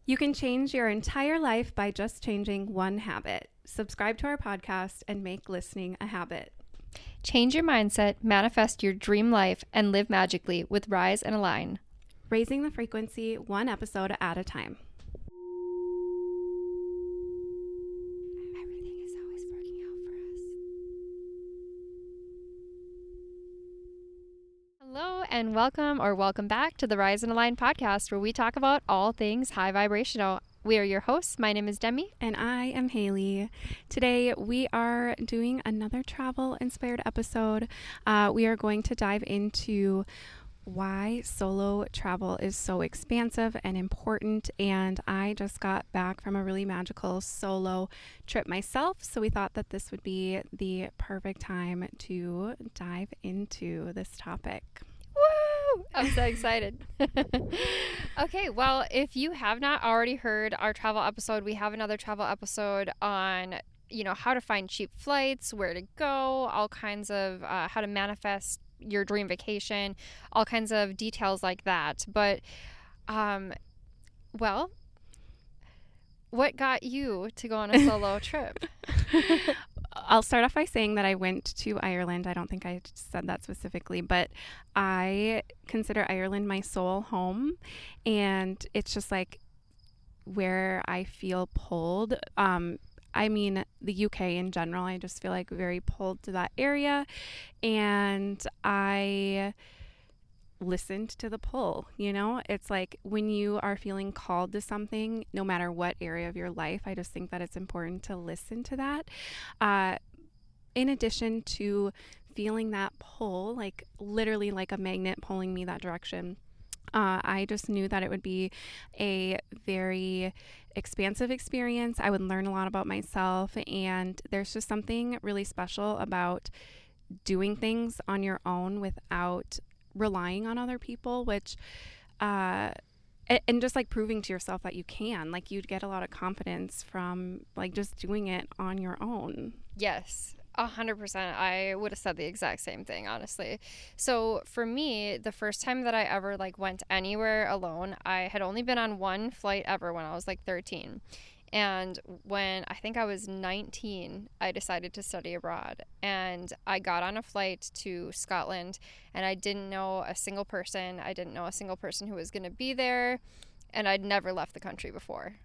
You can change your entire life by just changing one habit. Subscribe to our podcast and make listening a habit. Change your mindset, manifest your dream life, and live magically with Rise and Align. Raising the frequency one episode at a time. Everything is always working out for us. Hello and welcome back to the Rise and Align podcast, where we talk about all things high vibrational. We are your hosts. My name is Demi. And I am Haley. Today we are doing another travel-inspired episode. We are going to dive into why solo travel is so expansive and important. And I just got back from a really magical solo trip myself. So we thought that this would be the perfect time to dive into this topic. Woo! I'm so excited. Okay, well, if you have not already heard our travel episode, we have another travel episode on, how to find cheap flights, where to go, all kinds of how to manifest your dream vacation, all kinds of details like that. But, well, what got you to go on a solo trip? I'll start off by saying that I went to Ireland. I don't think I said that specifically, but I consider Ireland my soul home, and it's just like where I feel pulled. I mean, the UK in general, I just feel like very pulled to that area, and I listened to the pull. It's like when you are feeling called to something, no matter what area of your life, I just think that it's important to listen to that. In addition to feeling that pull, like literally like a magnet pulling me that direction, I just knew that it would be a very expansive experience. I would learn a lot about myself, and there's just something really special about doing things on your own without relying on other people, which and just like proving to yourself that you can, like, you'd get a lot of confidence from like just doing it on your own. Yes, 100%. I would have said the exact same thing, honestly. So for me, the first time that I ever went anywhere alone, I had only been on one flight ever when I was 13. And when I think I was 19, I decided to study abroad. And I got on a flight to Scotland, and I didn't know a single person. I didn't know a single person who was going to be there, and I'd never left the country before.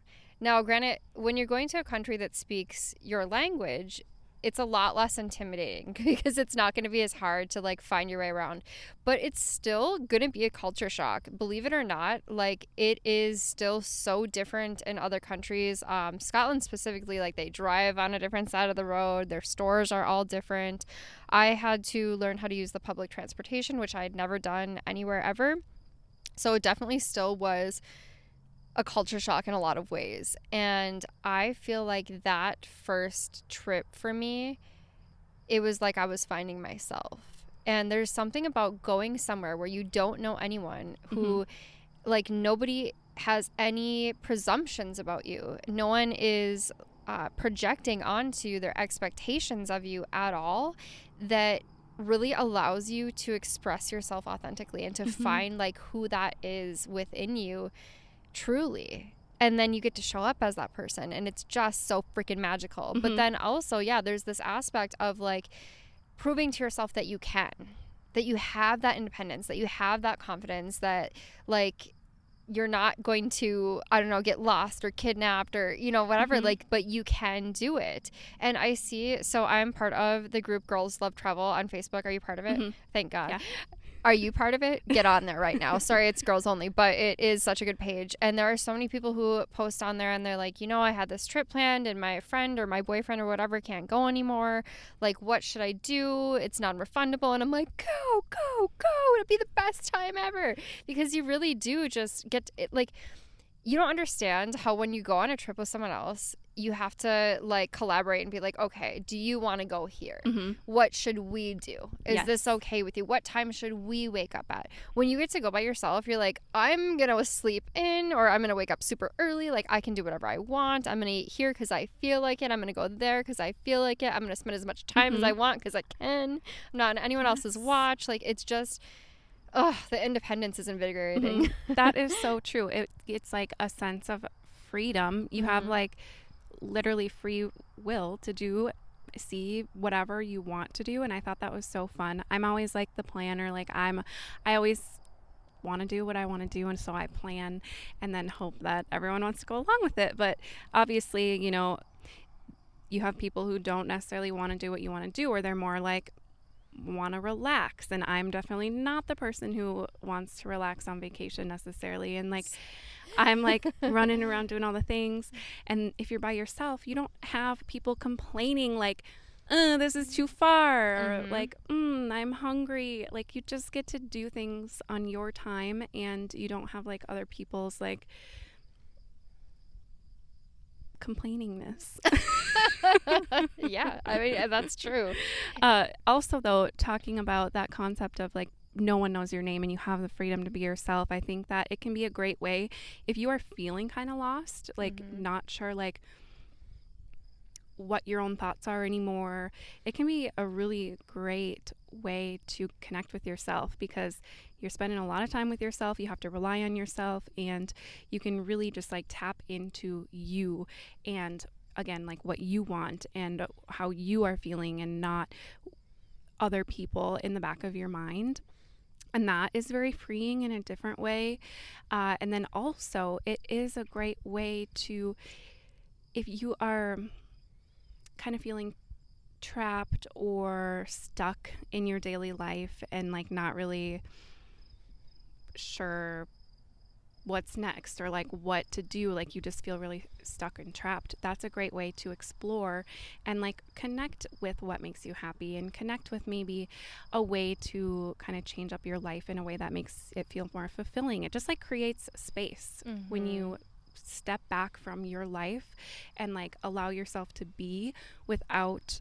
Now, granted, when you're going to a country that speaks your language, it's a lot less intimidating because it's not going to be as hard to find your way around, but it's still going to be a culture shock. Believe it or not, it is still so different in other countries. Scotland specifically, they drive on a different side of the road. Their stores are all different. I had to learn how to use the public transportation, which I had never done anywhere ever. So it definitely still was a culture shock in a lot of ways. And I feel like that first trip for me, it was like I was finding myself. And there's something about going somewhere where you don't know anyone, who nobody has any presumptions about you. No one is projecting onto their expectations of you at all, that really allows you to express yourself authentically and to find who that is within you truly. And then you get to show up as that person, and it's just so freaking magical. But then also, there's this aspect of proving to yourself that you can, that you have that independence, that you have that confidence, that you're not going to, I don't know, get lost or kidnapped or, whatever, but you can do it. And so I'm part of the group Girls Love Travel on Facebook. Are you part of it? Thank God. Yeah. Are you part of it? Get on there right now. Sorry, it's girls only, but it is such a good page. And there are so many people who post on there, and they're like, I had this trip planned, and my friend or my boyfriend or whatever can't go anymore. What should I do? It's non-refundable. And I'm like, go. It'll be the best time ever. Because you really do just get it. You don't understand how when you go on a trip with someone else, you have to collaborate and be like, okay, do you want to go here? What should we do? Is this okay with you? What time should we wake up at? When you get to go by yourself, you're like, I'm going to sleep in, or I'm going to wake up super early. I can do whatever I want. I'm going to eat here because I feel like it. I'm going to go there because I feel like it. I'm going to spend as much time as I want because I can. I'm not on anyone else's watch. It's just the independence is invigorating. That is so true. It's like a sense of freedom. You have Mm-hmm. like literally free will to see whatever you want to do, and I thought that was so fun. I'm always like the planner. I always want to do what I want to do, and so I plan and then hope that everyone wants to go along with it. But obviously, you have people who don't necessarily want to do what you want to do, or they're more like want to relax, and I'm definitely not the person who wants to relax on vacation necessarily. And like I'm like running around doing all the things, and if you're by yourself, you don't have people complaining like, this is too far, or Mm-hmm. like, I'm hungry. Like, you just get to do things on your time, and you don't have like other people's like complainingness. Yeah, I mean, that's true. Also, though, talking about that concept of like no one knows your name and you have the freedom to be yourself, I think that it can be a great way if you are feeling kind of lost, like Mm-hmm. not sure like what your own thoughts are anymore. It can be a really great way to connect with yourself because you're spending a lot of time with yourself. You have to rely on yourself, and you can really just like tap into you and again, like what you want and how you are feeling, and not other people in the back of your mind. And that is very freeing in a different way. And then also, it is a great way to, if you are kind of feeling trapped or stuck in your daily life and like not really sure what's next or like what to do, like you just feel really stuck and trapped, that's a great way to explore and like connect with what makes you happy, and connect with maybe a way to kind of change up your life in a way that makes it feel more fulfilling. It just like creates space when Mm-hmm. you step back from your life and like allow yourself to be without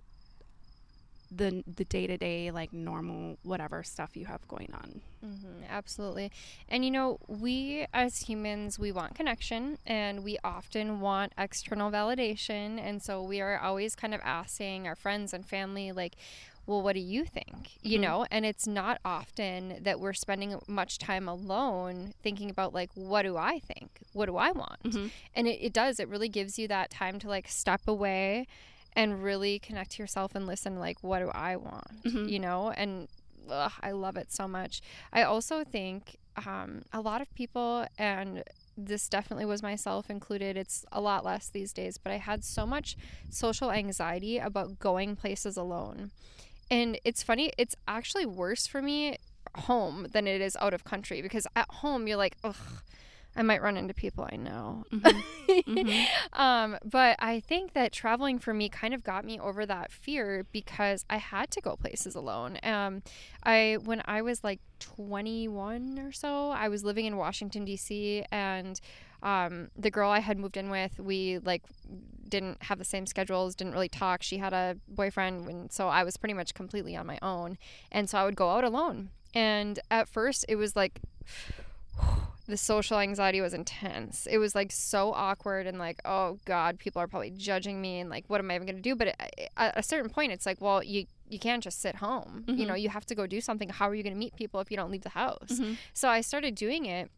the day-to-day like normal whatever stuff you have going on. Mm-hmm, absolutely. And we as humans, we want connection and we often want external validation. And so we are always kind of asking our friends and family, like, well, what do you think? Mm-hmm. And it's not often that we're spending much time alone thinking about, like, what do I think? What do I want? Mm-hmm. And it really gives you that time to, like, step away and really connect to yourself and listen, like, what do I want? Mm-hmm. And I love it so much. I also think a lot of people, and this definitely was myself included, it's a lot less these days, but I had so much social anxiety about going places alone. And it's funny, it's actually worse for me home than it is out of country, because at home you're like, ugh, I might run into people I know. Mm-hmm. Mm-hmm. But I think that traveling for me kind of got me over that fear because I had to go places alone. When I was like 21 or so, I was living in Washington D.C. and the girl I had moved in with, we like didn't have the same schedules, didn't really talk. She had a boyfriend, and so I was pretty much completely on my own. And so I would go out alone. And at first, it was like the social anxiety was intense. It was like so awkward and like, oh God, people are probably judging me and like, what am I even going to do? But at a certain point, it's like, well, you can't just sit home. Mm-hmm. You have to go do something. How are you going to meet people if you don't leave the house? Mm-hmm. So I started doing it.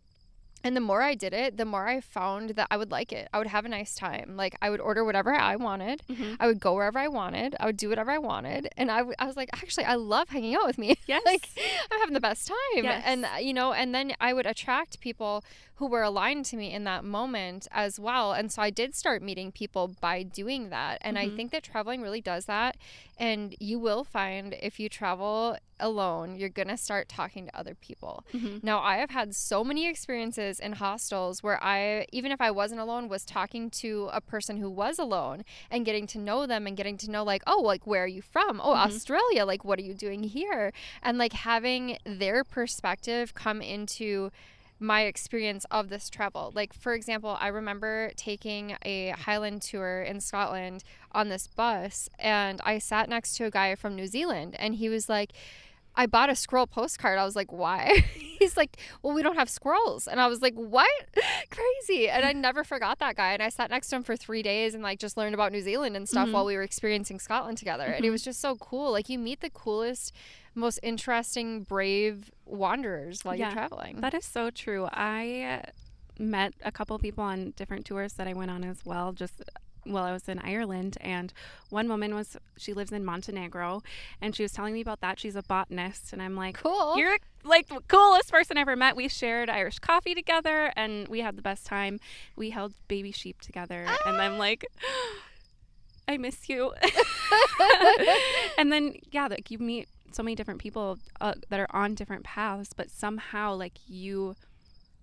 And the more I did it, the more I found that I would like it. I would have a nice time. Like, I would order whatever I wanted. Mm-hmm. I would go wherever I wanted. I would do whatever I wanted. And I was like, actually, I love hanging out with me. Yes. Like, I'm having the best time. Yes. And, and then I would attract people who were aligned to me in that moment as well. And so I did start meeting people by doing that. And I Mm-hmm. think that traveling really does that. And you will find if you travel alone, you're going to start talking to other people. Mm-hmm. Now, I have had so many experiences in hostels where I, even if I wasn't alone, was talking to a person who was alone and getting to know them and getting to know, like, oh, like, where are you from? Oh, Mm-hmm. Australia. Like, what are you doing here? And like having their perspective come into my experience of this travel. Like, for example, I remember taking a Highland tour in Scotland on this bus, and I sat next to a guy from New Zealand, and he was like, I bought a squirrel postcard. I was like, why? He's like, well, we don't have squirrels. And I was like, what? Crazy. And I never forgot that guy. And I sat next to him for 3 days and like just learned about New Zealand and stuff Mm-hmm. while we were experiencing Scotland together. Mm-hmm. And it was just so cool. Like, you meet the coolest, most interesting, brave wanderers while you're traveling. That is so true. I met a couple people on different tours that I went on as well, just while I was in Ireland. And one woman she lives in Montenegro, and she was telling me about that. She's a botanist, and I'm like, Cool. you're like the coolest person I ever met. We shared Irish coffee together, and we had the best time. We held baby sheep together, and I'm like, I miss you. And then, yeah, like you meet so many different people that are on different paths, but somehow, like, you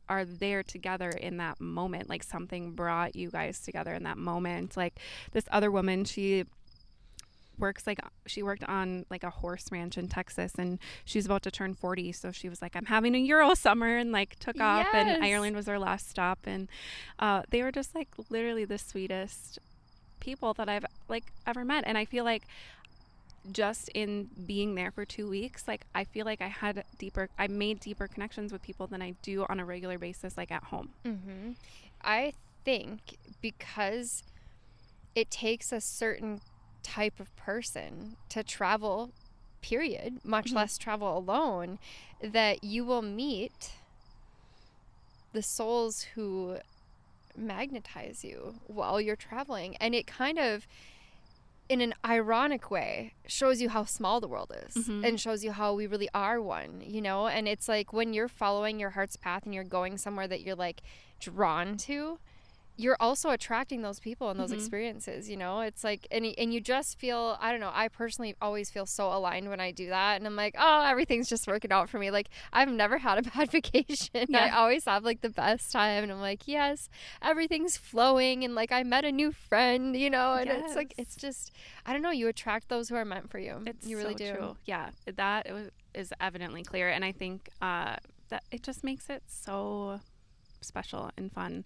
are there together in that moment. Like, something brought you guys together in that moment. Like, this other woman, she worked on like a horse ranch in Texas, and she's about to turn 40, so she was like, I'm having a Euro summer, and like took off, and Yes. Ireland was her last stop. And they were just like literally the sweetest people that I've like ever met. And I feel like just in being there for 2 weeks, like I feel like I made deeper connections with people than I do on a regular basis, like at home. Mm-hmm. I think because it takes a certain type of person to travel, period, much less travel alone, that you will meet the souls who magnetize you while you're traveling. And it kind of, in an ironic way, shows you how small the world is and shows you how we really are one, you know? And it's like when you're following your heart's path and you're going somewhere that you're like drawn to, you're also attracting those people and those experiences, you know? It's like, and you just feel, I don't know, I personally always feel so aligned when I do that. And I'm like, oh, everything's just working out for me. Like, I've never had a bad vacation. Yeah. I always have like the best time. And I'm like, yes, everything's flowing. And like, I met a new friend, you know? And it's like, it's just, I don't know, you attract those who are meant for you. It's you really so do. true. Yeah, that is evidently clear. And I think that it just makes it so special and fun.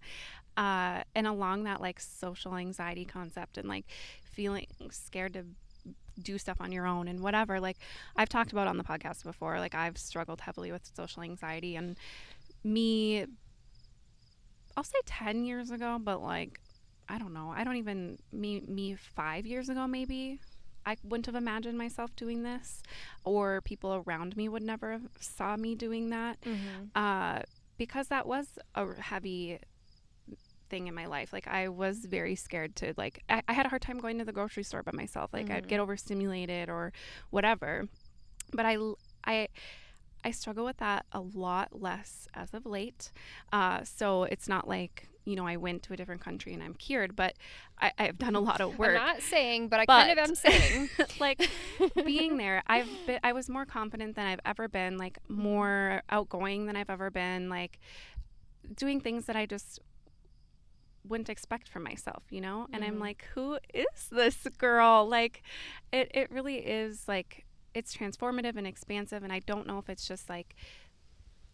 And along that like social anxiety concept and like feeling scared to do stuff on your own and whatever, like I've talked about on the podcast before, like I've struggled heavily with social anxiety. And me, I'll say 10 years ago, but like I don't know, I don't even me 5 years ago maybe, I wouldn't have imagined myself doing this, or people around me would never have saw me doing that. Because that was a heavy thing in my life. Like I was very scared to like I had a hard time going to the grocery store by myself. Like I'd get overstimulated or whatever. But I struggle with that a lot less as of late. So it's not like, you know, I went to a different country and I'm cured, but I've done a lot of work. I'm not saying, but I kind of am saying. Like being there, I was more confident than I've ever been, like more outgoing than I've ever been, like doing things that I just wouldn't expect from myself, you know? And I'm like, who is this girl? Like it really is like, it's transformative and expansive. And I don't know if it's just like,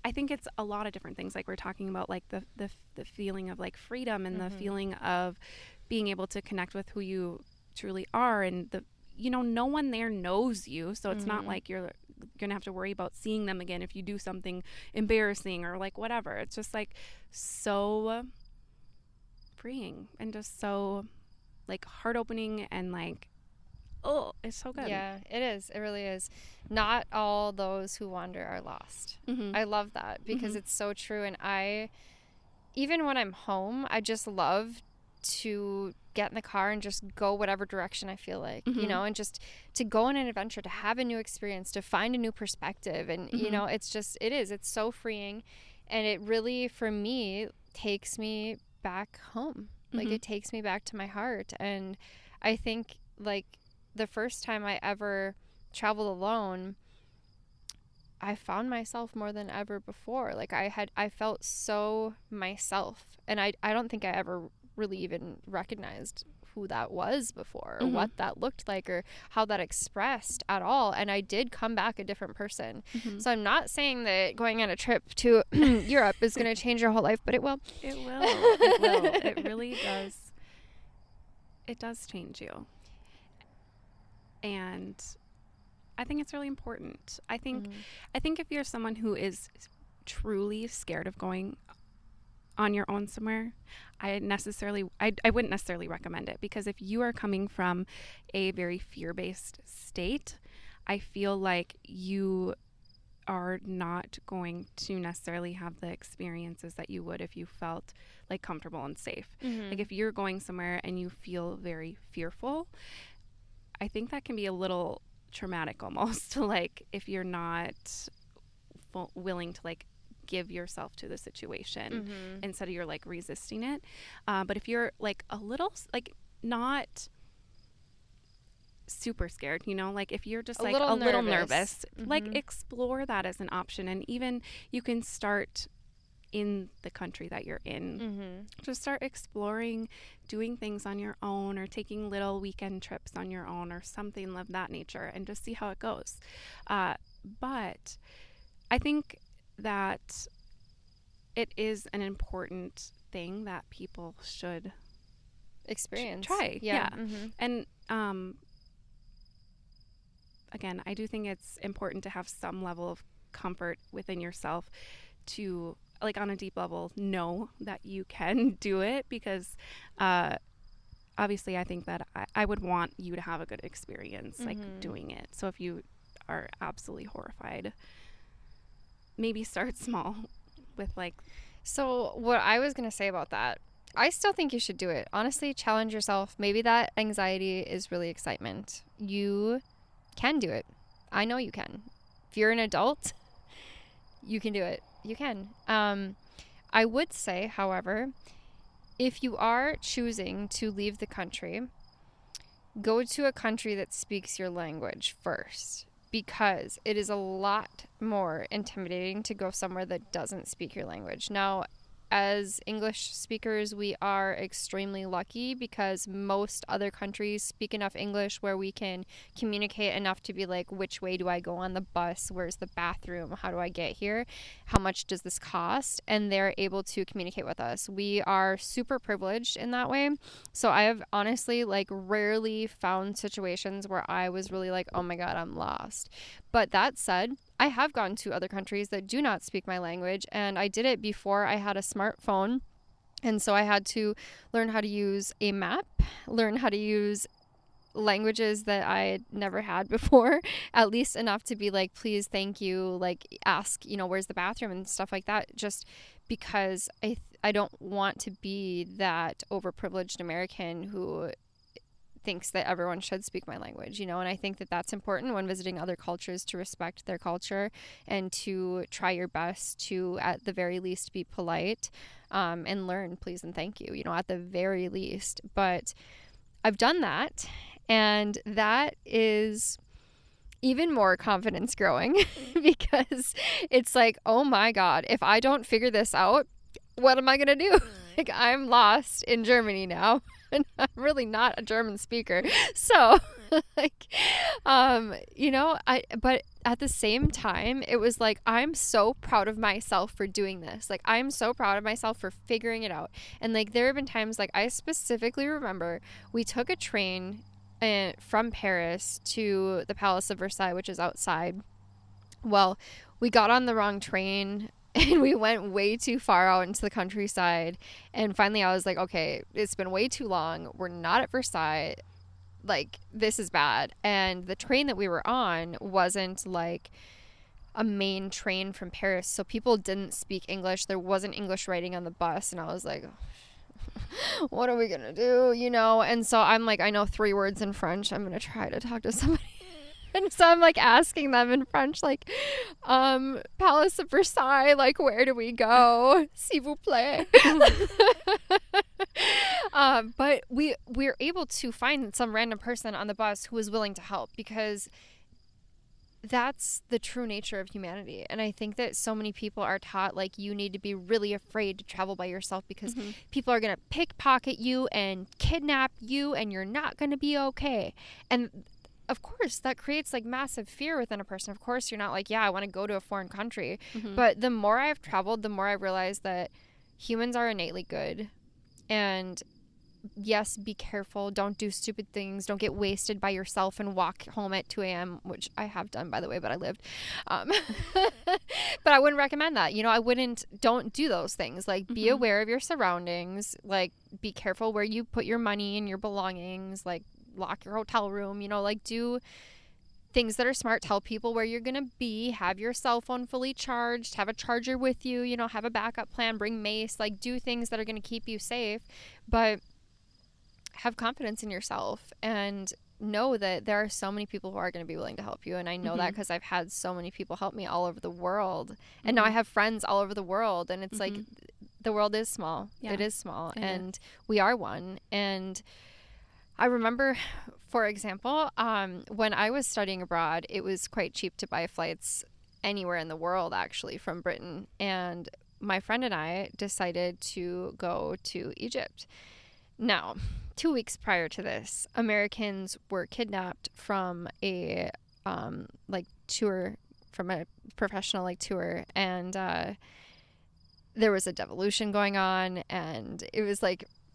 I think it's a lot of different things. Like we're talking about like the feeling of like freedom and the feeling of being able to connect with who you truly are. And you know, no one there knows you. So it's not like you're going to have to worry about seeing them again if you do something embarrassing or like whatever. It's just like so freeing and just so like heart opening and like, oh, it's so good. Yeah, it is. It really is. Not all those who wander are lost. I love that because it's so true. And even when I'm home, I just love to get in the car and just go whatever direction I feel like, you know, and just to go on an adventure, to have a new experience, to find a new perspective. And, you know, it's so freeing. And it really, for me, takes me back home. Like it takes me back to my heart. And I think like the first time I ever traveled alone, I found myself more than ever before. Like I felt so myself. And I don't think I ever really even recognized who that was before or what that looked like or how that expressed at all. And I did come back a different person. So I'm not saying that going on a trip to Europe is going to change your whole life, but it will. It will. It will. It really does. It does change you. And I think it's really important. I think if you're someone who is truly scared of going on your own somewhere, I wouldn't necessarily recommend it, because if you are coming from a very fear-based state, I feel like you are not going to necessarily have the experiences that you would if you felt like comfortable and safe. Like Mm-hmm. if you're going somewhere and you feel very fearful, I think that can be a little traumatic almost to like if you're not willing to like give yourself to the situation Mm-hmm. instead of you're like resisting it. But if you're like a little like not super scared, you know, like if you're just A like little a little nervous. nervous, like Mm-hmm. explore that as an option. And even you can start in the country that you're in. Mm-hmm. Just start exploring, doing things on your own or taking little weekend trips on your own or something of that nature and just see how it goes. But I think that it is an important thing that people should Experience. try. Yeah. Yeah. Mm-hmm. And again, I do think it's important to have some level of comfort within yourself to, like, on a deep level, know that you can do it because obviously I think that I would want you to have a good experience, like, Mm-hmm. doing it. So if you are absolutely horrified, maybe start small with, like, So, what I was going to say about that, I still think you should do it. Honestly, challenge yourself. Maybe that anxiety is really excitement. You can do it. I know you can. If you're an adult, you can do it. You can. I would say, however, if you are choosing to leave the country, go to a country that speaks your language first because it is a lot more intimidating to go somewhere that doesn't speak your language. Now, as English speakers, we are extremely lucky because most other countries speak enough English where we can communicate enough to be like, which way do I go on the bus? Where's the bathroom? How do I get here? How much does this cost? And they're able to communicate with us. We are super privileged in that way. So I have honestly like rarely found situations where I was really like, oh my God, I'm lost. But that said, I have gone to other countries that do not speak my language, and I did it before I had a smartphone. And so I had to learn how to use a map, learn how to use languages that I had never had before, at least enough to be like, please, thank you, like ask, where's the bathroom and stuff like that, just because I don't want to be that overprivileged American who thinks that everyone should speak my language, and I think that that's important when visiting other cultures, to respect their culture and to try your best to at the very least be polite, and learn please and thank you, at the very least. But I've done that, and that is even more confidence growing because it's like, oh my God, if I don't figure this out, what am I going to do? Like, I'm lost in Germany now. And I'm really not a German speaker. So, like, but at the same time, it was like, I'm so proud of myself for doing this. Like, I'm so proud of myself for figuring it out. And, like, there have been times, like, I specifically remember we took a train from Paris to the Palace of Versailles, which is outside. Well, we got on the wrong train and we went way too far out into the countryside. And finally, I was like, okay, it's been way too long. We're not at Versailles. Like, this is bad. And the train that we were on wasn't like a main train from Paris. So people didn't speak English. There wasn't English writing on the bus. And I was like, what are we going to do? And so I'm like, I know 3 words in French. I'm going to try to talk to somebody. And so I'm like asking them in French, like, Palace of Versailles, like, where do we go? S'il vous plaît. But we're able to find some random person on the bus who was willing to help, because that's the true nature of humanity. And I think that so many people are taught, like, you need to be really afraid to travel by yourself because people are going to pickpocket you and kidnap you and you're not going to be okay. And of course, that creates like massive fear within a person. Of course, you're not like, yeah, I want to go to a foreign country. But the more I've traveled, the more I realized that humans are innately good. And yes, be careful. Don't do stupid things. Don't get wasted by yourself and walk home at 2 a.m., which I have done, by the way, but I lived. But I wouldn't recommend that. Don't do those things. Like, be aware of your surroundings. Like, be careful where you put your money and your belongings. Like, lock your hotel room, like, do things that are smart. Tell people where you're going to be. Have your cell phone fully charged. Have a charger with you. You know, have a backup plan. Bring mace. Like, do things that are going to keep you safe. But have confidence in yourself and know that there are so many people who are going to be willing to help you. And I know that because I've had so many people help me all over the world. And now I have friends all over the world. And it's like, the world is small. Yeah, it is small. And we are one. And I remember, for example, when I was studying abroad, it was quite cheap to buy flights anywhere in the world, actually, from Britain. And my friend and I decided to go to Egypt. Now, 2 weeks prior to this, Americans were kidnapped from a tour, from a professional tour, and there was a devolution going on, and it was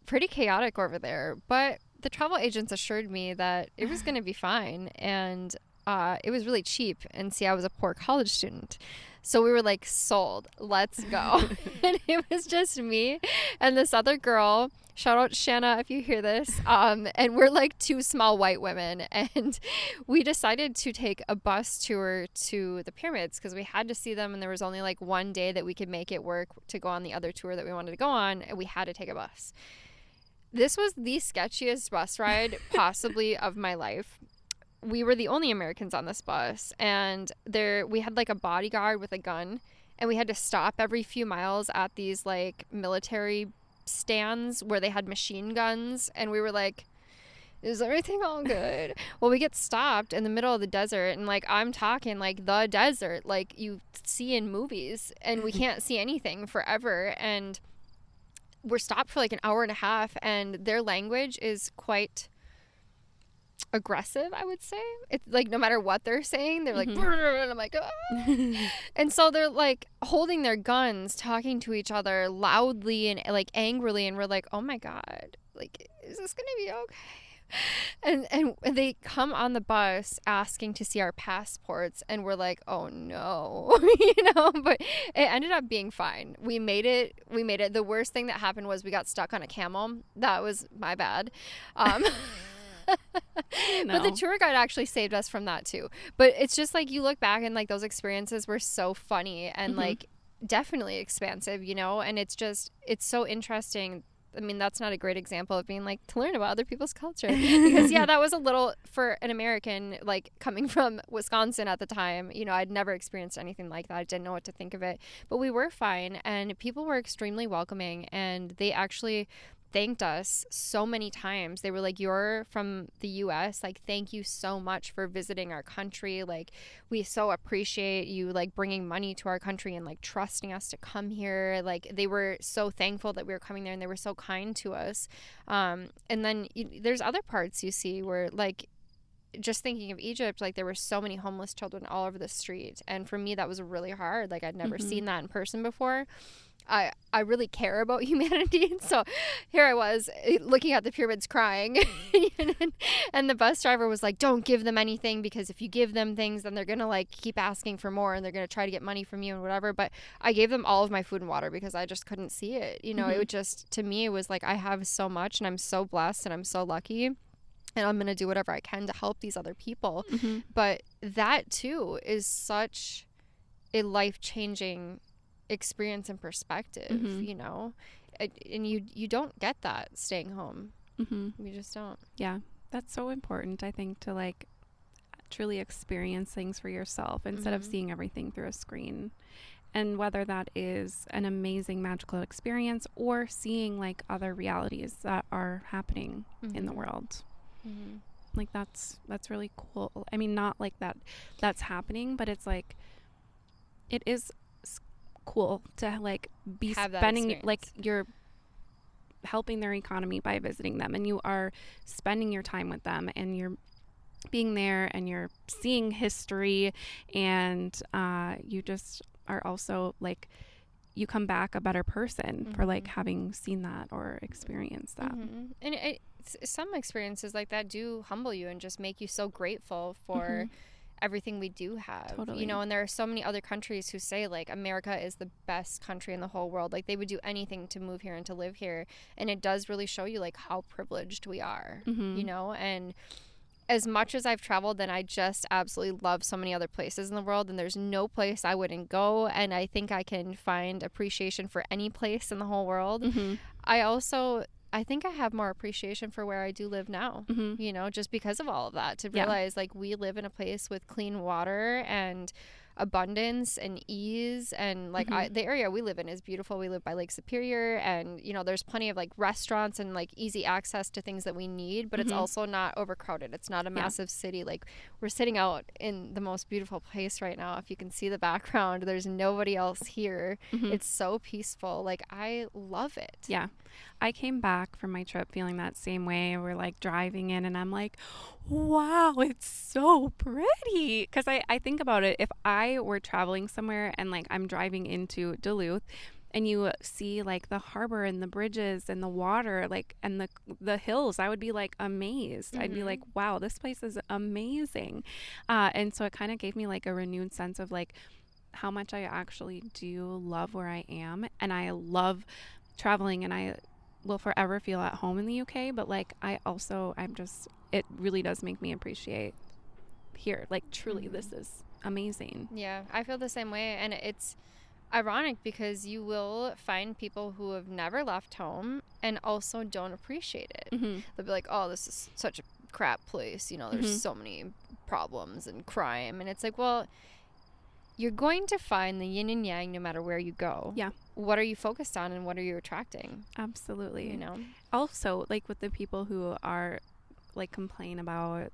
pretty chaotic over there. But the travel agents assured me that it was going to be fine, and it was really cheap. And see, I was a poor college student. So we were sold, let's go. And it was just me and this other girl. Shout out Shanna if you hear this. And we're two small white women. And we decided to take a bus tour to the pyramids because we had to see them. And there was only one day that we could make it work to go on the other tour that we wanted to go on. And we had to take a bus. This was the sketchiest bus ride possibly of my life. We were the only Americans on this bus, and we had a bodyguard with a gun, and we had to stop every few miles at these military stands where they had machine guns, and we were like, is everything all good? Well, we get stopped in the middle of the desert, and I'm talking the desert you see in movies, and we can't see anything forever, and we're stopped for an hour and a half, and their language is quite aggressive, I would say. It's no matter what they're saying, they're and I'm like, ah. And so they're holding their guns, talking to each other loudly and angrily, and we're like, oh my god, is this gonna be okay? And they come on the bus asking to see our passports, and we're like, oh no. But it ended up being fine. We made it. The worst thing that happened was we got stuck on a camel. That was my bad. But the tour guide actually saved us from that too. But it's just you look back and those experiences were so funny and definitely expansive, and it's so interesting. I mean, that's not a great example of being to learn about other people's culture because that was a little, for an American coming from Wisconsin at the time, I'd never experienced anything like that. I didn't know what to think of it, but we were fine, and people were extremely welcoming, and they actually thanked us so many times. They were like, you're from the US, thank you so much for visiting our country, we so appreciate you bringing money to our country and trusting us to come here. They were so thankful that we were coming there, and they were so kind to us. And then there's other parts you see where just thinking of Egypt, there were so many homeless children all over the street, and for me that was really hard. I'd never seen that in person before. I really care about humanity. So here I was looking at the pyramids crying and the bus driver was like, don't give them anything, because if you give them things, then they're going to keep asking for more, and they're going to try to get money from you and whatever. But I gave them all of my food and water because I just couldn't see it. It would just, to me, it was I have so much, and I'm so blessed, and I'm so lucky, and I'm going to do whatever I can to help these other people. But that too is such a life-changing experience and perspective, and you don't get that staying home. You just don't. Yeah, that's so important, I think, to truly experience things for yourself instead of seeing everything through a screen. And whether that is an amazing magical experience or seeing other realities that are happening in the world. That's really cool. I mean, not that's happening, but it's it is cool to be have spending you're helping their economy by visiting them, and you are spending your time with them, and you're being there, and you're seeing history, and you just are also you come back a better person for having seen that or experienced that. And some experiences like that do humble you and just make you so grateful for everything we do have. Totally. And there are so many other countries who say America is the best country in the whole world. They would do anything to move here and to live here, and it does really show you how privileged we are. And as much as I've traveled, and I just absolutely love so many other places in the world, and there's no place I wouldn't go, and I think I can find appreciation for any place in the whole world. Mm-hmm. I think I have more appreciation for where I do live now, Mm-hmm. just because of all of that, to Yeah. realize like we live in a place with clean water and abundance and ease, and like Mm-hmm. the area we live in is beautiful. We live by Lake Superior, and there's plenty of like restaurants and like easy access to things that we need, but it's Mm-hmm. also not overcrowded. It's not a Yeah. massive city. Like, we're sitting out in the most beautiful place right now. If you can see the background, there's nobody else here. Mm-hmm. It's so peaceful. Like, I love it. Yeah. I came back from my trip feeling that same way. We're like driving in and I'm like, wow, it's so pretty. Because I think about it, if I were traveling somewhere and like I'm driving into Duluth and you see like the harbor and the bridges and the water, like, and the hills, I would be like amazed. I'd be like, Mm-hmm. wow, this place is amazing. And so it kind of gave me like a renewed sense of like how much I actually do love where I am. And I love traveling, and I will forever feel at home in the UK, but like I'm just, it really does make me appreciate here. Like truly, Mm-hmm. this is amazing. Yeah, I feel the same way. And it's ironic because you will find people who have never left home and also don't appreciate it. Mm-hmm. They'll be like, oh, this is such a crap place. There's Mm-hmm. so many problems and crime. And it's like, well, you're going to find the yin and yang no matter where you go. Yeah, What are you focused on and what are you attracting? You absolutely. know? Also, like with the people who are like complain about,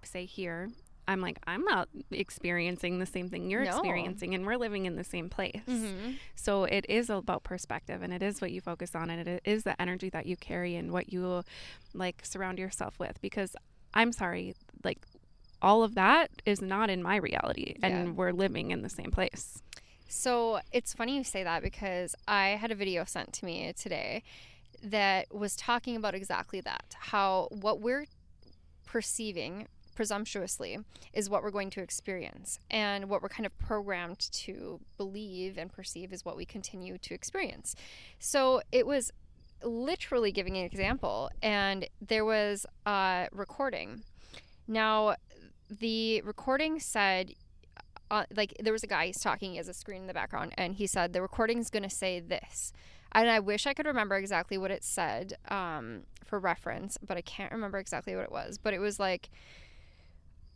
say here, I'm like, I'm not experiencing the same thing you're No. experiencing, and we're living in the same place. Mm-hmm. So it is about perspective, and it is what you focus on, and it is the energy that you carry and what you like surround yourself with. Because I'm sorry, like all of that is not in my reality, Yeah. and we're living in the same place. So it's funny you say that because I had a video sent to me today that was talking about exactly that. How what we're perceiving presumptuously is what we're going to experience, and what we're kind of programmed to believe and perceive is what we continue to experience. So it was literally giving an example, and there was a recording. Now, the recording said, like, there was a guy, he's talking, he has a screen in the background, and he said the recording's going to say this. And I wish I could remember exactly what it said for reference, but I can't remember exactly what it was. But it was like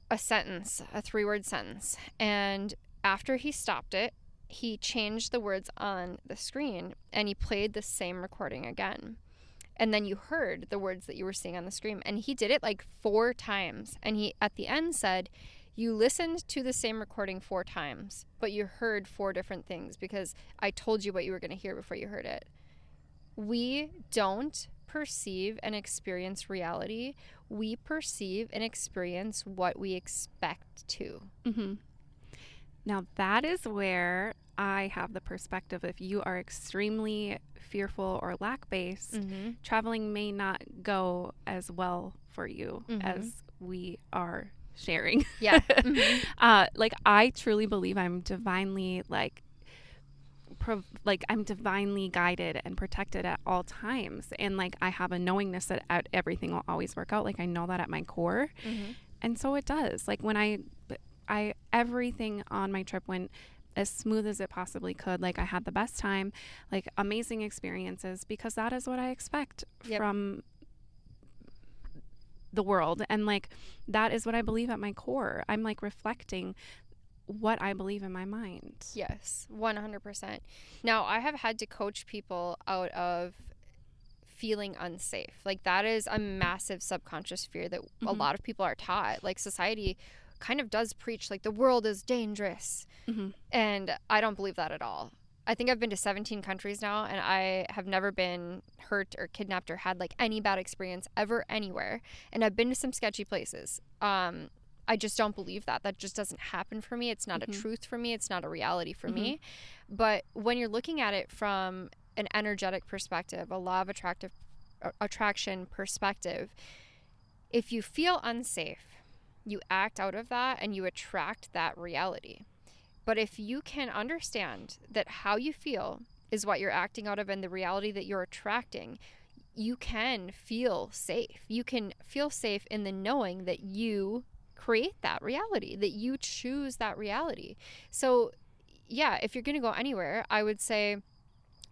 a sentence, a 3-word sentence. And after he stopped it, he changed the words on the screen and he played the same recording again. And then you heard the words that you were seeing on the screen. And he did it like 4 times. And he, at the end, said, you listened to the same recording 4 times, but you heard 4 different things because I told you what you were going to hear before you heard it. We don't perceive and experience reality. We perceive and experience what we expect to. Mm-hmm. Now, that is where I have the perspective if you are extremely fearful or lack based, Mm-hmm. traveling may not go as well for you as we are sharing. Yeah. Mm-hmm. Like, I truly believe I'm divinely, I'm divinely guided and protected at all times. And, like, I have a knowingness that everything will always work out. Like, I know that at my core. Mm-hmm. And so it does. Like, when everything on my trip went as smooth as it possibly could. Like, I had the best time, like amazing experiences, because that is what I expect from the world. And like, that is what I believe at my core. I'm like reflecting what I believe in my mind. Yes, 100%. Now, I have had to coach people out of feeling unsafe. Like, that is a massive subconscious fear that a lot of people are taught. Like, society kind of does preach like the world is dangerous. Mm-hmm. And I don't believe that at all. I think I've been to 17 countries now, and I have never been hurt or kidnapped or had like any bad experience ever anywhere. And I've been to some sketchy places. I just don't believe that. That just doesn't happen for me. It's not a truth for me. It's not a reality for me. But when you're looking at it from an energetic perspective, a law of attraction perspective, if you feel unsafe, you act out of that and you attract that reality. But if you can understand that how you feel is what you're acting out of and the reality that you're attracting, you can feel safe. You can feel safe in the knowing that you create that reality, that you choose that reality. So, yeah, if you're going to go anywhere, I would say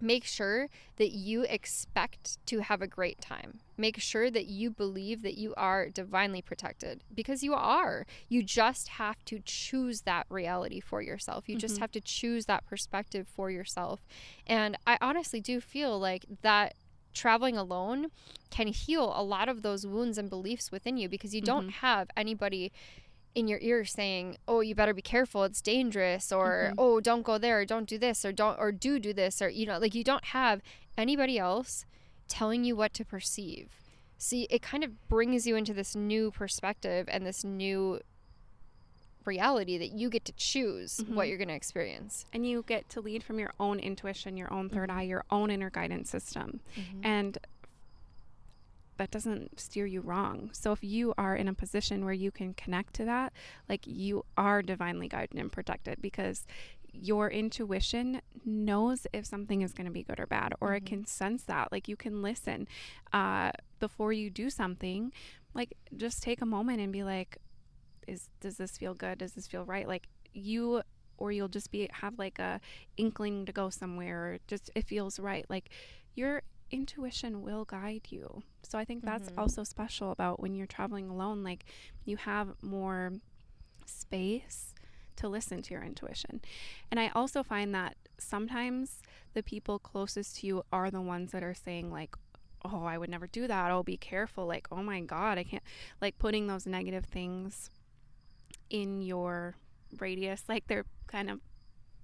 make sure that you expect to have a great time. Make sure that you believe that you are divinely protected, because you are. You just have to choose that reality for yourself. You just Mm-hmm. have to choose that perspective for yourself. And I honestly do feel like that traveling alone can heal a lot of those wounds and beliefs within you, because you don't Mm-hmm. have anybody in your ear saying, "Oh, you better be careful, it's dangerous," or Mm-hmm. "Oh, don't go there, or don't do this, or do this," or like you don't have anybody else telling you what to perceive. See, it kind of brings you into this new perspective and this new reality that you get to choose Mm-hmm. what you're going to experience. And you get to lead from your own intuition, your own third eye, Mm-hmm. your own inner guidance system. Mm-hmm. And that doesn't steer you wrong. So if you are in a position where you can connect to that, like you are divinely guided and protected, because your intuition knows if something is going to be good or bad, or it Mm-hmm. can sense that. Like you can listen before you do something. Like just take a moment and be like, does this feel good? Does this feel right? Like you, or you'll just be have like a inkling to go somewhere, or just it feels right. Like your intuition will guide you. So I think that's Mm-hmm. also special about when you're traveling alone. Like you have more space to listen to your intuition. And I also find that sometimes the people closest to you are the ones that are saying like, oh, I would never do that, oh, be careful, like, oh my god, I can't, like putting those negative things in your radius, like they're kind of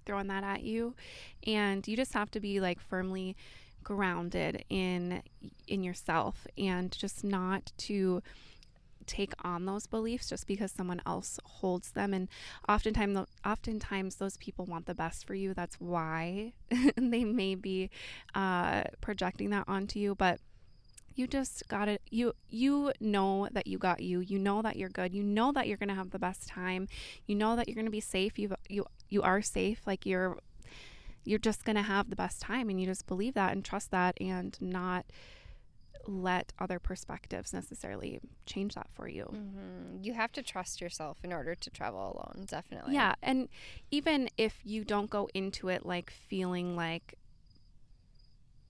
throwing that at you. And you just have to be like firmly grounded in yourself, and just not to take on those beliefs just because someone else holds them. And oftentimes those people want the best for you. That's why they may be projecting that onto you. But you just got it. You know that you got you. You know that you're good. You know that you're gonna have the best time. You know that you're gonna be safe. You are safe. Like you're just gonna have the best time, and you just believe that and trust that, and not let other perspectives necessarily change that for you. Mm-hmm. You have to trust yourself in order to travel alone, definitely. Yeah, and even if you don't go into it like feeling like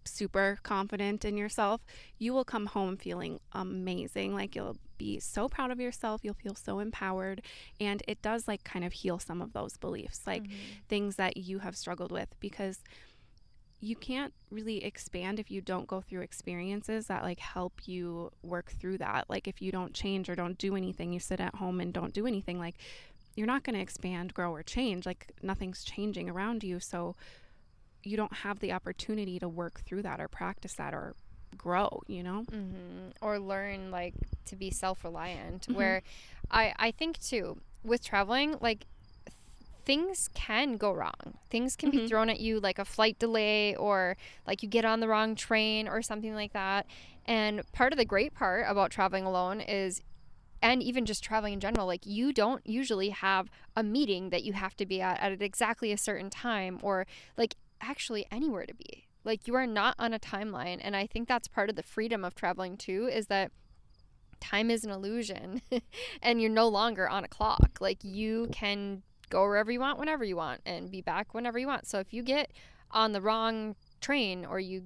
super confident in yourself, you will come home feeling amazing. Like you'll be so proud of yourself, you'll feel so empowered, and it does like kind of heal some of those beliefs, like Mm-hmm. things that you have struggled with, because you can't really expand if you don't go through experiences that like help you work through that. Like if you don't change or don't do anything, you sit at home and don't do anything, like you're not going to expand, grow, or change. Like nothing's changing around you. So you don't have the opportunity to work through that or practice that or grow, you know? Mm-hmm. Or learn like to be self-reliant, Mm-hmm. where I think too with traveling, like things can go wrong. Things can be Mm-hmm. thrown at you, like a flight delay, or like you get on the wrong train or something like that. And part of the great part about traveling alone is, and even just traveling in general, like you don't usually have a meeting that you have to be at exactly a certain time, or like actually anywhere to be. Like you are not on a timeline. And I think that's part of the freedom of traveling too, is that time is an illusion and you're no longer on a clock. Like you can go wherever you want, whenever you want, and be back whenever you want. So if you get on the wrong train, or your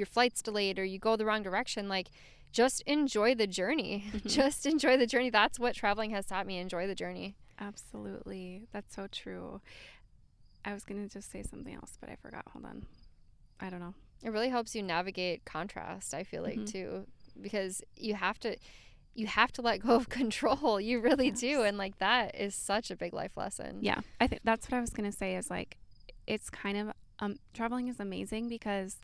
flight's delayed, or you go the wrong direction, like just enjoy the journey. Mm-hmm. Just enjoy the journey. That's what traveling has taught me. Enjoy the journey. Absolutely. That's so true. I was going to just say something else, but I forgot. Hold on. I don't know. It really helps you navigate contrast, I feel like Mm-hmm. too, because you have to let go of control. You really do. Yes. And like that is such a big life lesson. Yeah. I think that's what I was going to say is like, it's kind of, traveling is amazing because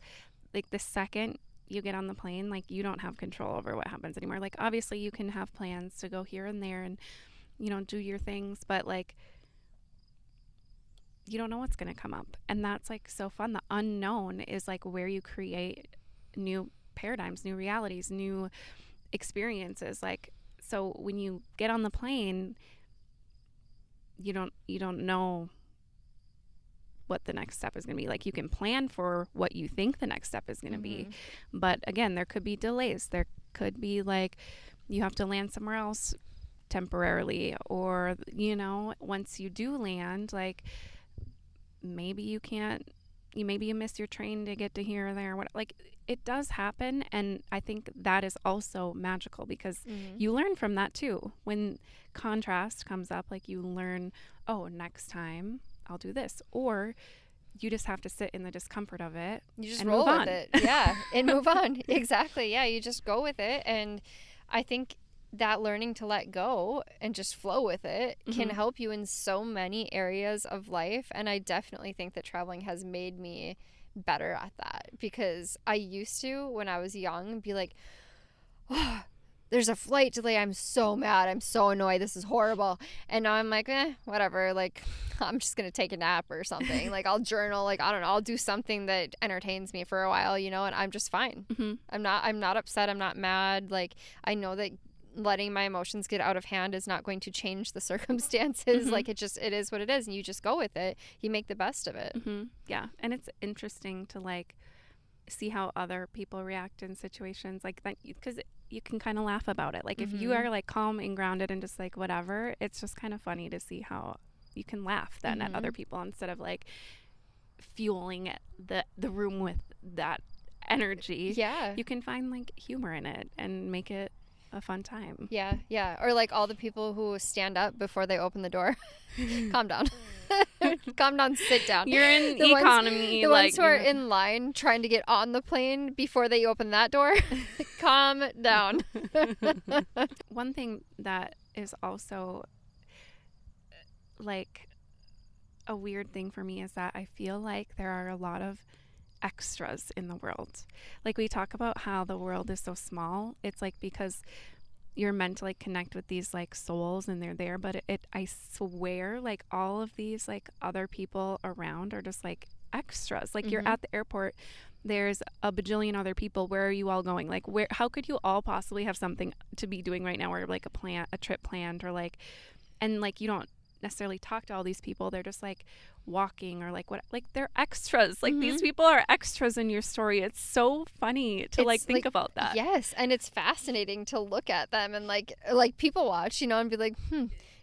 like the second you get on the plane, like you don't have control over what happens anymore. Like obviously you can have plans to go here and there and, do your things, but like you don't know what's going to come up. And that's like so fun. The unknown is like where you create new paradigms, new realities, new experiences. Like, so when you get on the plane, you don't know what the next step is going to be. Like, you can plan for what you think the next step is going to be. But again, there could be delays. There could be like you have to land somewhere else temporarily, or, you know, once you do land, like maybe you can't, maybe you miss your train to get to here or there. What, like, it does happen. And I think that is also magical because you learn from that too. When contrast comes up, like you learn, oh, next time I'll do this. Or you just have to sit in the discomfort of it. You just and roll move with on. it. Yeah. And move on. Exactly. Yeah. You just go with it. And I think that learning to let go and just flow with it can help you in so many areas of life. And I definitely think that traveling has made me better at that, because I used to, when I was young, be like, oh, there's a flight delay. I'm so mad. I'm so annoyed. This is horrible. And now I'm like, whatever. Like, I'm just going to take a nap or something. Like, I'll journal. Like, I don't know. I'll do something that entertains me for a while, you know, and I'm just fine. I'm not upset. I'm not mad. Like, I know that letting my emotions get out of hand is not going to change the circumstances. Like, it is what it is. And you just go with it. You make the best of it. Yeah. And it's interesting to like see how other people react in situations like that, because you can kind of laugh about it. Like if you are like calm and grounded and just like whatever, it's just kind of funny to see how you can laugh then at other people instead of like fueling the room with that energy. Yeah. You can find like humor in it and make it a fun time. Yeah, yeah. Or like all the people who stand up before they open the door. Calm down. Calm down, sit down. You're in the economy. The like, ones who are in line trying to get on the plane before they open that door. Calm down. One thing that is also like a weird thing for me is that I feel like there are a lot of extras in the world. Like we talk about how the world is so small. It's like because you're meant to like connect with these like souls and they're there, but I swear like all of these like other people around are just like extras. Like you're at the airport, there's a bajillion other people. Where are you all going? Like how could you all possibly have something to be doing right now, or like a trip planned, or like, and like you don't necessarily talk to all these people. They're just like walking or like what, like they're extras. Like these people are extras in your story. It's so funny to like think about that. Yes, and it's fascinating to look at them and like people watch, you know, and be like,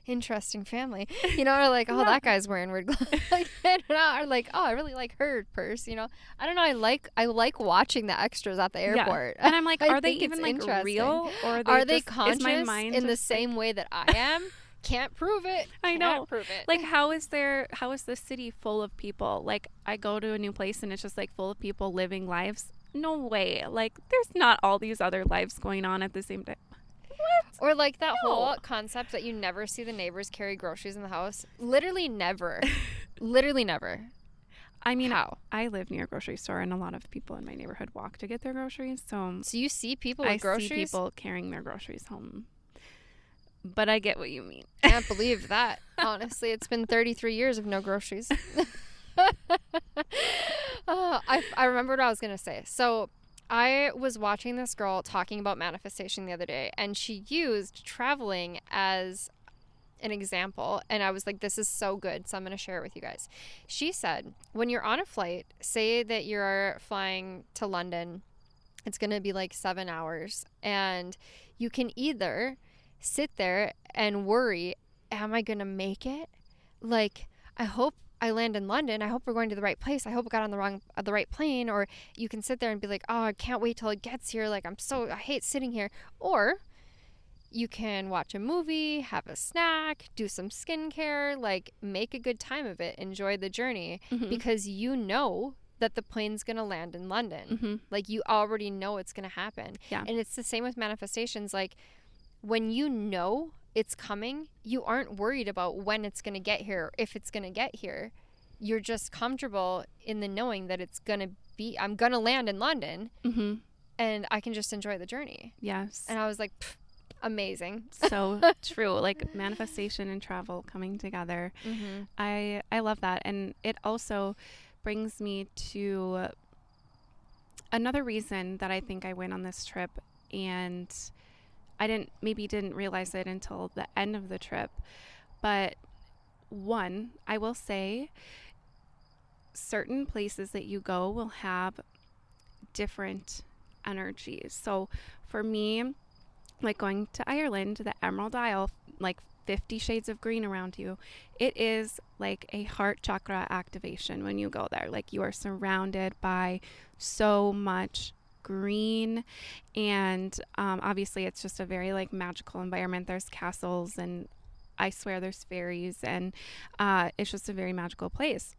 interesting family, you know, or like, oh, that guy's wearing weird clothes. Like, or like, oh, I really like her purse, you know. I don't know. I like watching the extras at the airport. And I'm like, are they think even like interesting. real, or are they just, conscious is my mind in the just, same way that I am? Can't prove it. I know. Can't prove it. Like, how is the city full of people? Like, I go to a new place and it's just like full of people living lives. No way. Like, there's not all these other lives going on at the same time. What? Or like that whole concept that you never see the neighbors carry groceries in the house. Literally never. Literally never. I mean, how? I live near a grocery store, and a lot of people in my neighborhood walk to get their groceries. So you see people with groceries? I see people carrying their groceries home. But I get what you mean. Can't believe that. Honestly, it's been 33 years of no groceries. I remember what I was going to say. So I was watching this girl talking about manifestation the other day, and she used traveling as an example. And I was like, this is so good. So I'm going to share it with you guys. She said, when you're on a flight, say that you're flying to London, it's going to be like 7 hours. And you can either sit there and worry, am I going to make it? Like, I hope I land in London. I hope we're going to the right place. I hope I got on the right plane. Or you can sit there and be like, oh, I can't wait till it gets here. Like, I hate sitting here. Or you can watch a movie, have a snack, do some skincare, like make a good time of it, enjoy the journey, because you know that the plane's going to land in London. Like, you already know it's going to happen. Yeah. And it's the same with manifestations. Like, when you know it's coming, you aren't worried about when it's going to get here, if it's going to get here. You're just comfortable in the knowing that I'm going to land in London, and I can just enjoy the journey. Yes. And I was like, amazing. So true. Like manifestation and travel coming together. I love that. And it also brings me to another reason that I think I went on this trip, and I didn't realize it until the end of the trip. But one, I will say, certain places that you go will have different energies. So for me, like going to Ireland, the Emerald Isle, like 50 shades of green around you, it is like a heart chakra activation when you go there. Like you are surrounded by so much green, and obviously it's just a very like magical environment. There's castles, and I swear there's fairies, and it's just a very magical place.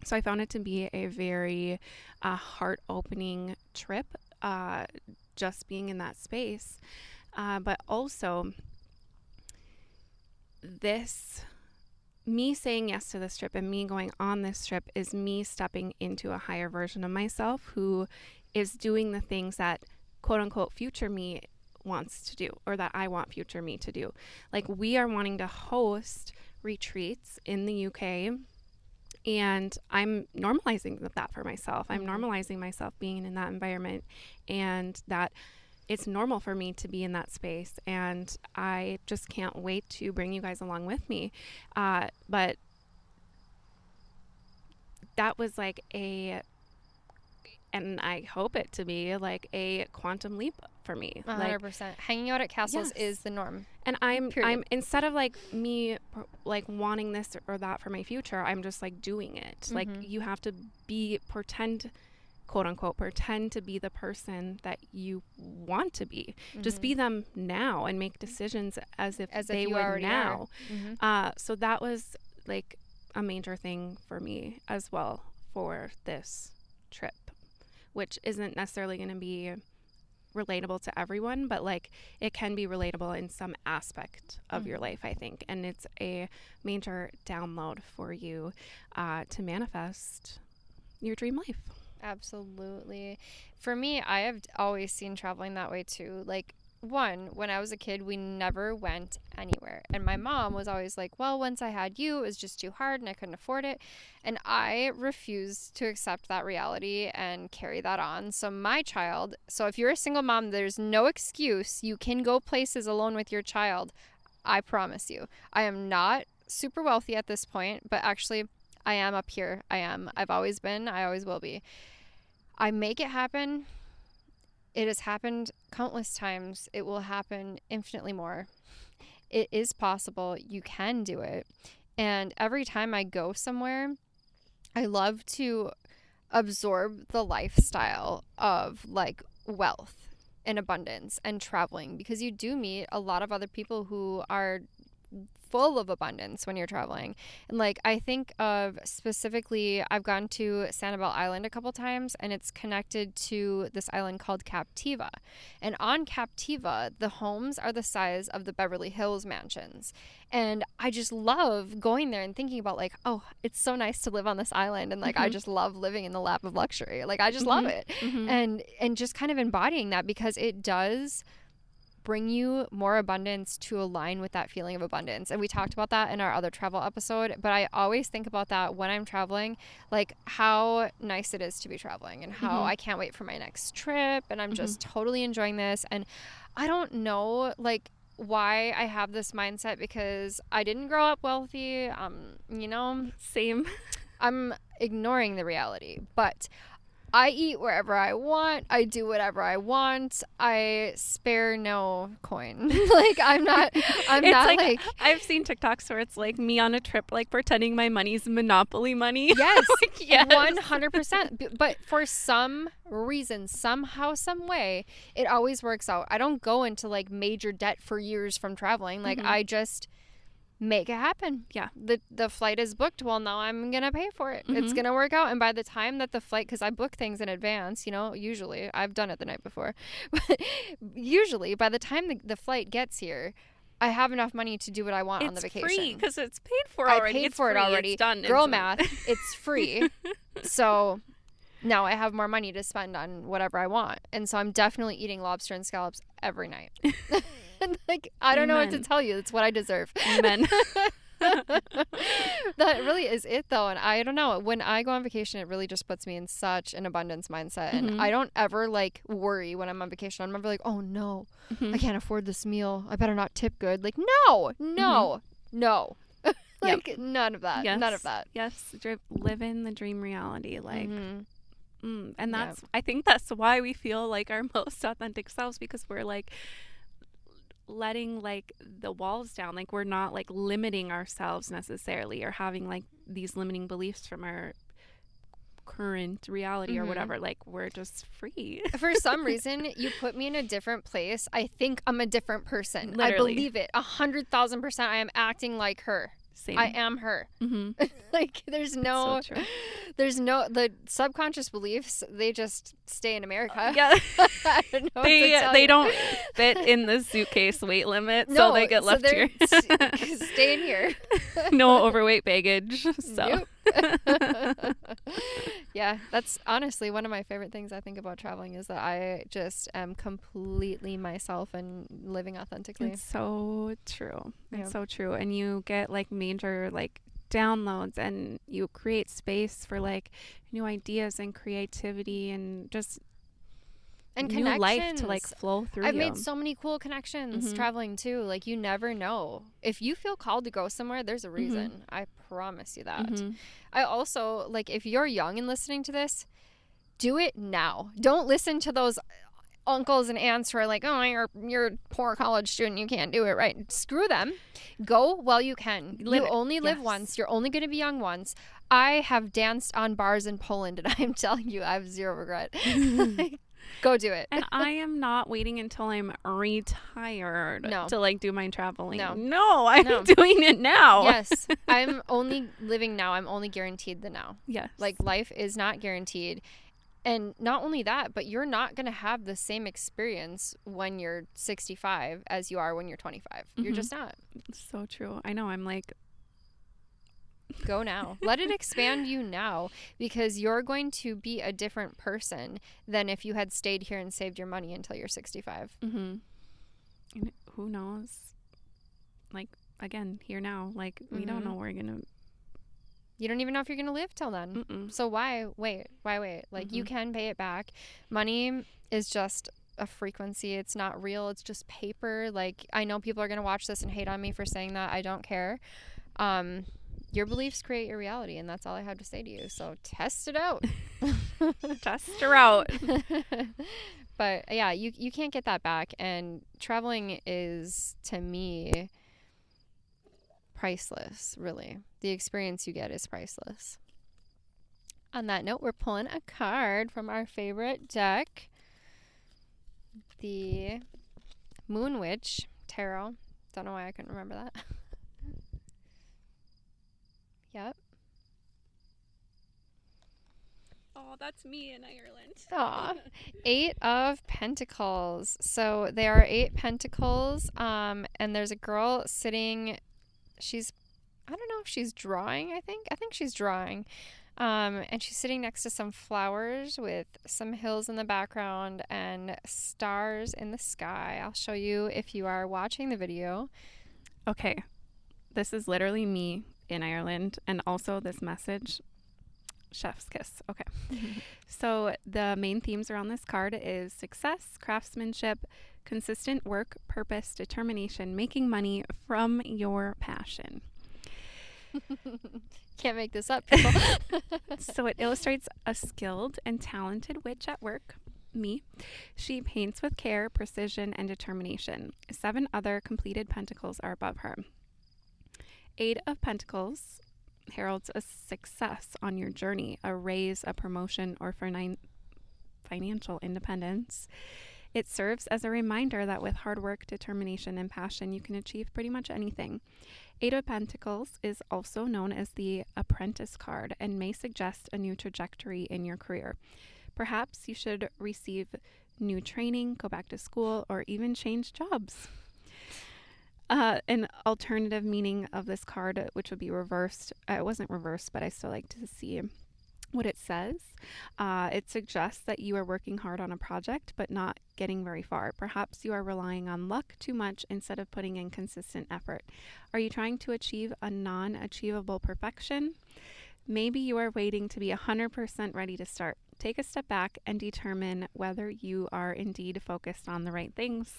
So I found it to be a very heart opening trip, just being in that space. But also, this, me saying yes to this trip and me going on this trip is me stepping into a higher version of myself who is doing the things that quote unquote future me wants to do, or that I want future me to do. Like, we are wanting to host retreats in the UK, and I'm normalizing that for myself. I'm normalizing myself being in that environment, and that it's normal for me to be in that space. And I just can't wait to bring you guys along with me. But that was like and I hope it to be like a quantum leap for me. 100%. Hanging out at castles Yes. is the norm. And I'm Period. instead of like me like wanting this or that for my future, I'm just like doing it. Like, you have to pretend, quote unquote, pretend to be the person that you want to be. Just be them now and make decisions as if they you would already now. are. So that was like a major thing for me as well for this trip, which isn't necessarily going to be relatable to everyone, but like it can be relatable in some aspect of your life, I think. And it's a major download for you to manifest your dream life. Absolutely. For me, I have always seen traveling that way too. Like, when I was a kid, we never went anywhere. And my mom was always like, well, once I had you, it was just too hard and I couldn't afford it. And I refused to accept that reality and carry that on. So if you're a single mom, there's no excuse. You can go places alone with your child. I promise you. I am not super wealthy at this point, but actually I am up here. I've always been. I always will be. I make it happen. It has happened countless times. It will happen infinitely more. It is possible. You can do it. And every time I go somewhere, I love to absorb the lifestyle of like wealth and abundance and traveling, because you do meet a lot of other people who are full of abundance when you're traveling. And like, I think of specifically, I've gone to Sanibel Island a couple times, and it's connected to this island called Captiva. And on Captiva, the homes are the size of the Beverly Hills mansions. And I just love going there and thinking about like, oh, it's so nice to live on this island. And like, I just love living in the lap of luxury. Like, I just love it. And just kind of embodying that, because it does bring you more abundance to align with that feeling of abundance. And we talked about that in our other travel episode, but I always think about that when I'm traveling, like how nice it is to be traveling, and how I can't wait for my next trip, and I'm just totally enjoying this. And I don't know like why I have this mindset, because I didn't grow up wealthy. Same. I'm ignoring the reality, but I eat wherever I want. I do whatever I want. I spare no coin. Like, I'm not like I've seen TikToks where it's like me on a trip, like pretending my money's Monopoly money. Yes. Like, yes. 100%. But for some reason, somehow, some way, it always works out. I don't go into like major debt for years from traveling. Like, I just make it happen. Yeah. The flight is booked. Well, now I'm going to pay for it. It's going to work out. And by the time that the flight, because I book things in advance, usually I've done it the night before, but usually by the time the flight gets here, I have enough money to do what I want on the vacation. It's free because it's paid for already. I paid for it already. It's done. Girl math. It's free. So now I have more money to spend on whatever I want. And so I'm definitely eating lobster and scallops every night. Like, I don't know what to tell you. It's what I deserve. Amen. That really is it, though. And I don't know. When I go on vacation, it really just puts me in such an abundance mindset. And I don't ever, like, worry when I'm on vacation. I'm never like, oh, no, I can't afford this meal. I better not tip good. Like, no. Yep. Like, none of that. None of Yes. that. Yes. Live in the dream reality. Like, Mm-hmm. and Yeah. I think that's why we feel like our most authentic selves, because we're like letting like the walls down. Like, we're not like limiting ourselves necessarily, or having like these limiting beliefs from our current reality or Mm-hmm. whatever. Like, we're just free. For some reason, you put me in a different place. I think I'm a different person. I Literally. believe it 100,000%. I am acting like her. I Same. am her. Mm-hmm. Like, So true. the subconscious beliefs, they just stay in America. Yeah. I don't know what to tell They you. don't fit in the suitcase weight limit, so No, they get so left they're here. staying here. No overweight baggage. So Nope. Yeah, that's honestly one of my favorite things I think about traveling, is that I just am completely myself and living authentically. it's so true. Yeah. It's so true. And you get like major like downloads, and you create space for like new ideas and creativity, and just And new life to like connections. flow through I've you. made so many cool connections Mhm. traveling too. Like, you never know. If you feel called to go somewhere, there's a reason. I promise you that. Mhm. I also, like, if you're young and listening to this, do it now. Don't listen to those uncles and aunts who are like, oh, you're a poor college student, you can't do it, right? Screw them. Go while you can. Live You it. only live Yes. once. You're only going to be young once. I have danced on bars in Poland, and I'm telling you, I have zero regret. Go do it. And I am not waiting until I'm retired No. to like do my traveling. No. No, I'm No. doing it now. Yes, I'm only living now. I'm only guaranteed the now. Yes. Like, life is not guaranteed. And not only that, but you're not going to have the same experience when you're 65 as you are when you're 25. You're Mhm. just not. So true. I know. I'm like, Go now. Let it expand you now, because you're going to be a different person than if you had stayed here and saved your money until you're 65. and who knows? Like, again, here now. Like, we don't know we're gonna. You don't even know if you're going to live till then. Mm-mm. So why wait? Why wait? Like, you can pay it back. Money is just a frequency. It's not real. It's just paper. Like, I know people are going to watch this and hate on me for saying that. I don't care. Your beliefs create your reality, and that's all I have to say to you. So test it out. Test her out. But yeah, you can't get that back. And traveling is, to me, priceless, really. The experience you get is priceless. On that note, we're pulling a card from our favorite deck, the Moon Witch Tarot. Don't know why I couldn't remember that. Yep. Oh, that's me in Ireland. Aw. 8 of Pentacles. So there are 8 pentacles, and there's a girl sitting. I don't know if she's drawing, I think she's drawing. And she's sitting next to some flowers with some hills in the background and stars in the sky. I'll show you if you are watching the video. Okay. This is literally me in Ireland, and also this message. Chef's kiss. Okay. So the main themes around this card is success, craftsmanship, consistent work, purpose, determination, making money from your passion. Can't make this up, people. So it illustrates a skilled and talented witch at work, me. She paints with care, precision, and determination. 7 other completed pentacles are above her. 8 of Pentacles heralds a success on your journey, a raise, a promotion, or for financial independence. It serves as a reminder that with hard work, determination, and passion, you can achieve pretty much anything. 8 of Pentacles is also known as the Apprentice card and may suggest a new trajectory in your career. Perhaps you should receive new training, go back to school, or even change jobs. An alternative meaning of this card, which would be reversed, it wasn't reversed, but I still like to see what it says. It suggests that you are working hard on a project, but not getting very far. Perhaps you are relying on luck too much instead of putting in consistent effort. Are you trying to achieve a non-achievable perfection? Maybe you are waiting to be 100% ready to start. take a step back and determine whether you are indeed focused on the right things.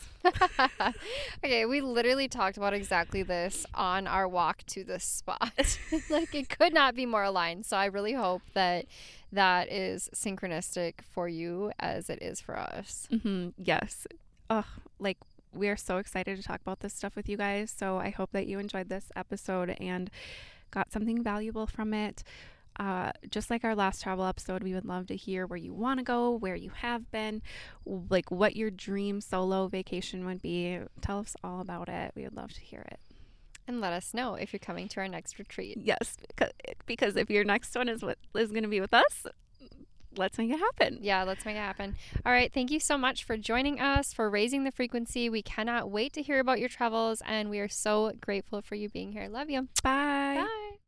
Okay, we literally talked about exactly this on our walk to this spot. Like, it could not be more aligned. So I really hope that that is synchronistic for you as it is for us. Yes. Oh, like we are so excited to talk about this stuff with you guys. So I hope that you enjoyed this episode and got something valuable from it. Just like our last travel episode, we would love to hear where you want to go, where you have been, like what your dream solo vacation would be. Tell us all about it. We would love to hear it. And let us know if you're coming to our next retreat. Yes, because if your next one is what is going to be with us, let's make it happen. Yeah, let's make it happen. All right. Thank you so much for joining us, for raising the frequency. We cannot wait to hear about your travels, and we are so grateful for you being here. Love you. Bye. Bye.